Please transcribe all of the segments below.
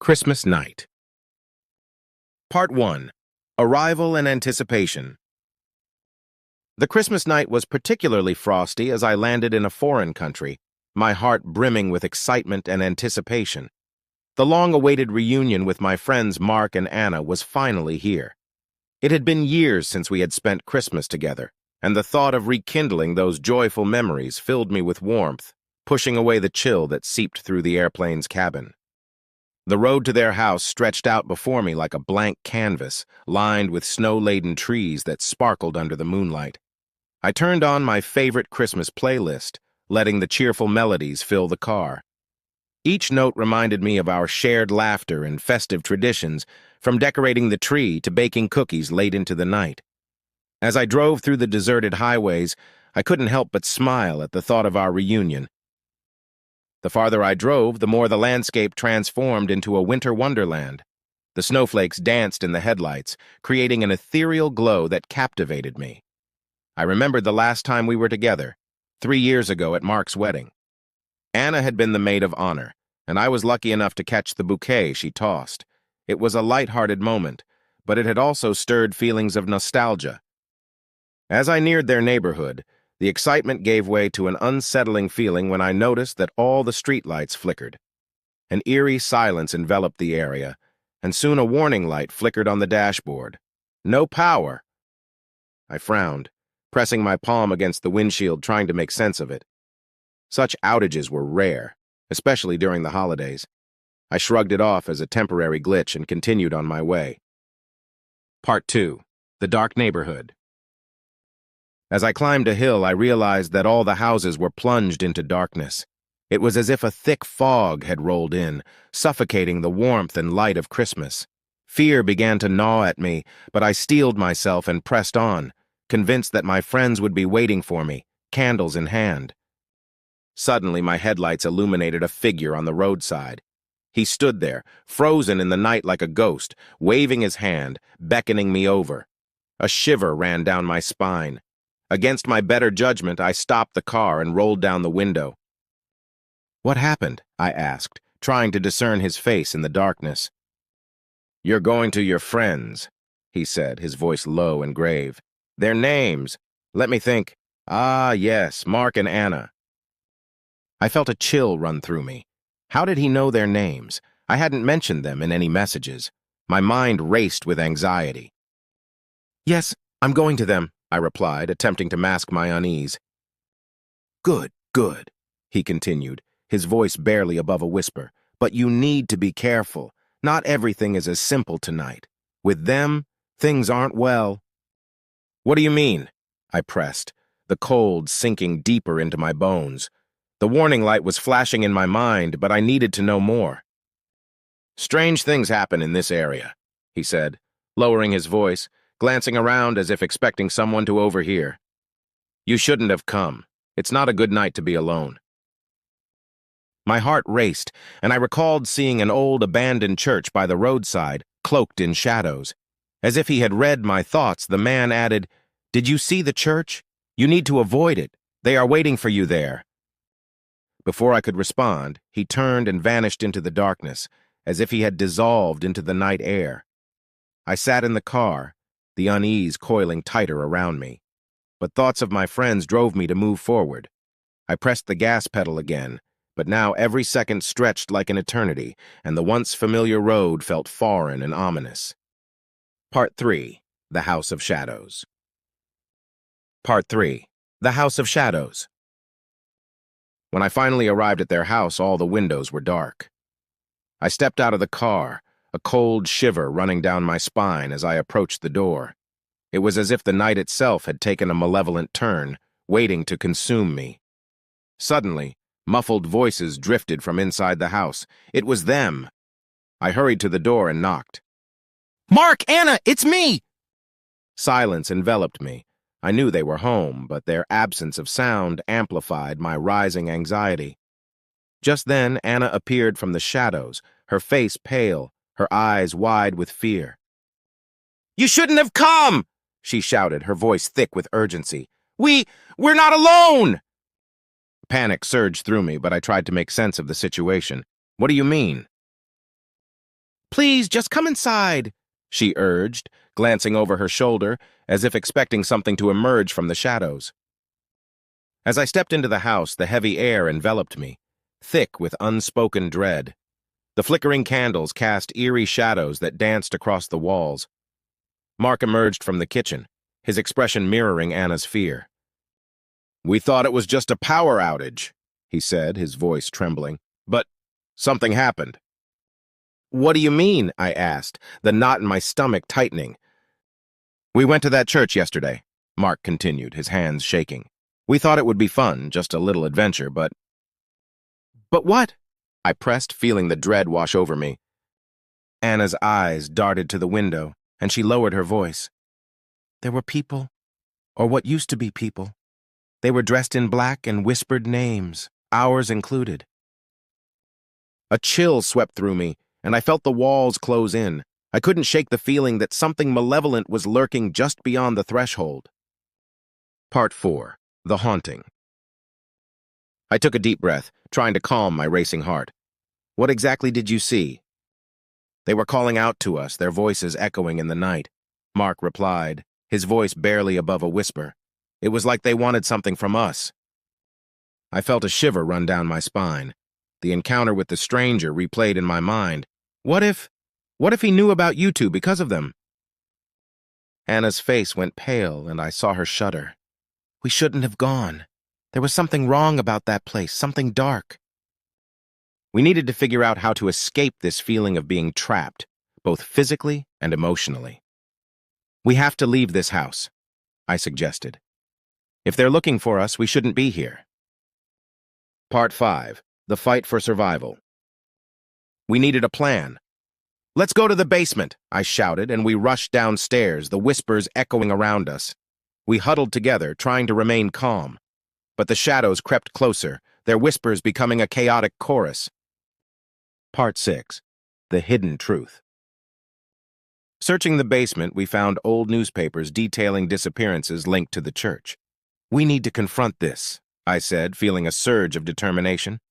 Christmas Night. Part 1. Arrival and Anticipation. The Christmas night was particularly frosty as I landed in a foreign country, my heart brimming with excitement and anticipation. The long-awaited reunion with my friends Mark and Anna was finally here. It had been years since we had spent Christmas together, and the thought of rekindling those joyful memories filled me with warmth, pushing away the chill that seeped through the airplane's cabin. The road to their house stretched out before me like a blank canvas, lined with snow-laden trees that sparkled under the moonlight. I turned on my favorite Christmas playlist, letting the cheerful melodies fill the car. Each note reminded me of our shared laughter and festive traditions, from decorating the tree to baking cookies late into the night. As I drove through the deserted highways, I couldn't help but smile at the thought of our reunion. The farther I drove, the more the landscape transformed into a winter wonderland. The snowflakes danced in the headlights, creating an ethereal glow that captivated me. I remembered the last time we were together, 3 years ago at Mark's wedding. Anna had been the maid of honor, and I was lucky enough to catch the bouquet she tossed. It was a light-hearted moment, but it had also stirred feelings of nostalgia. As I neared their neighborhood, the excitement gave way to an unsettling feeling when I noticed that all the streetlights flickered. An eerie silence enveloped the area, and soon a warning light flickered on the dashboard. No power! I frowned, pressing my palm against the windshield trying to make sense of it. Such outages were rare, especially during the holidays. I shrugged it off as a temporary glitch and continued on my way. Part 2. The Dark Neighborhood. As I climbed a hill, I realized that all the houses were plunged into darkness. It was as if a thick fog had rolled in, suffocating the warmth and light of Christmas. Fear began to gnaw at me, but I steeled myself and pressed on, convinced that my friends would be waiting for me, candles in hand. Suddenly, my headlights illuminated a figure on the roadside. He stood there, frozen in the night like a ghost, waving his hand, beckoning me over. A shiver ran down my spine. Against my better judgment, I stopped the car and rolled down the window. "What happened?" I asked, trying to discern his face in the darkness. "You're going to your friends," he said, his voice low and grave. "Their names. Let me think. Ah, yes, Mark and Anna." I felt a chill run through me. How did he know their names? I hadn't mentioned them in any messages. My mind raced with anxiety. "Yes, I'm going to them," I replied, attempting to mask my unease. "Good, good," he continued, his voice barely above a whisper. "But you need to be careful. Not everything is as simple tonight. With them, things aren't well." "What do you mean?" I pressed, the cold sinking deeper into my bones. The warning light was flashing in my mind, but I needed to know more. "Strange things happen in this area," he said, lowering his voice, glancing around as if expecting someone to overhear. "You shouldn't have come. It's not a good night to be alone." My heart raced, and I recalled seeing an old abandoned church by the roadside, cloaked in shadows. As if he had read my thoughts, the man added, "Did you see the church? You need to avoid it. They are waiting for you there." Before I could respond, he turned and vanished into the darkness, as if he had dissolved into the night air. I sat in the car, the unease coiling tighter around me. But thoughts of my friends drove me to move forward. I pressed the gas pedal again, but now every second stretched like an eternity, and the once familiar road felt foreign and ominous. Part 3. The House of Shadows. Part 3. The House of Shadows. When I finally arrived at their house, all the windows were dark. I stepped out of the car, a cold shiver running down my spine as I approached the door. It was as if the night itself had taken a malevolent turn, waiting to consume me. Suddenly, muffled voices drifted from inside the house. It was them. I hurried to the door and knocked. "Mark, Anna, it's me!" Silence enveloped me. I knew they were home, but their absence of sound amplified my rising anxiety. Just then, Anna appeared from the shadows, her face pale, her eyes wide with fear. "You shouldn't have come!" she shouted, her voice thick with urgency. We're not alone!" Panic surged through me, but I tried to make sense of the situation. "What do you mean?" Please, just come inside, she urged, glancing over her shoulder, as if expecting something to emerge from the shadows. As I stepped into the house, the heavy air enveloped me, thick with unspoken dread. The flickering candles cast eerie shadows that danced across the walls. Mark emerged from the kitchen, his expression mirroring Anna's fear. "We thought it was just a power outage," he said, his voice trembling. "But something happened." "What do you mean?" I asked, the knot in my stomach tightening. "We went to that church yesterday," Mark continued, his hands shaking. "We thought it would be fun, just a little adventure, but—" "But what?" I pressed, feeling the dread wash over me. Anna's eyes darted to the window, and she lowered her voice. "There were people, or what used to be people. They were dressed in black and whispered names, ours included." A chill swept through me, and I felt the walls close in. I couldn't shake the feeling that something malevolent was lurking just beyond the threshold. Part 4. The Haunting. I took a deep breath, trying to calm my racing heart. "What exactly did you see?" "They were calling out to us, their voices echoing in the night," Mark replied, his voice barely above a whisper. "It was like they wanted something from us." I felt a shiver run down my spine. The encounter with the stranger replayed in my mind. What if he knew about you two because of them? Anna's face went pale, and I saw her shudder. "We shouldn't have gone. There was something wrong about that place, something dark." We needed to figure out how to escape this feeling of being trapped, both physically and emotionally. "We have to leave this house," I suggested. "If they're looking for us, we shouldn't be here." Part 5. The Fight for Survival. We needed a plan. "Let's go to the basement," I shouted, and we rushed downstairs, the whispers echoing around us. We huddled together, trying to remain calm. But the shadows crept closer, their whispers becoming a chaotic chorus. Part 6. The Hidden Truth. Searching the basement, we found old newspapers detailing disappearances linked to the church. "We need to confront this," I said, feeling a surge of determination.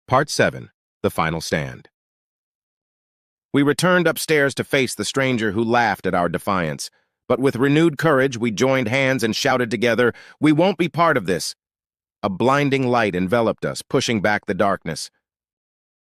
Part 7. The Final Stand. We returned upstairs to face the stranger who laughed at our defiance. But with renewed courage, we joined hands and shouted together, "We won't be part of this." A blinding light enveloped us, pushing back the darkness.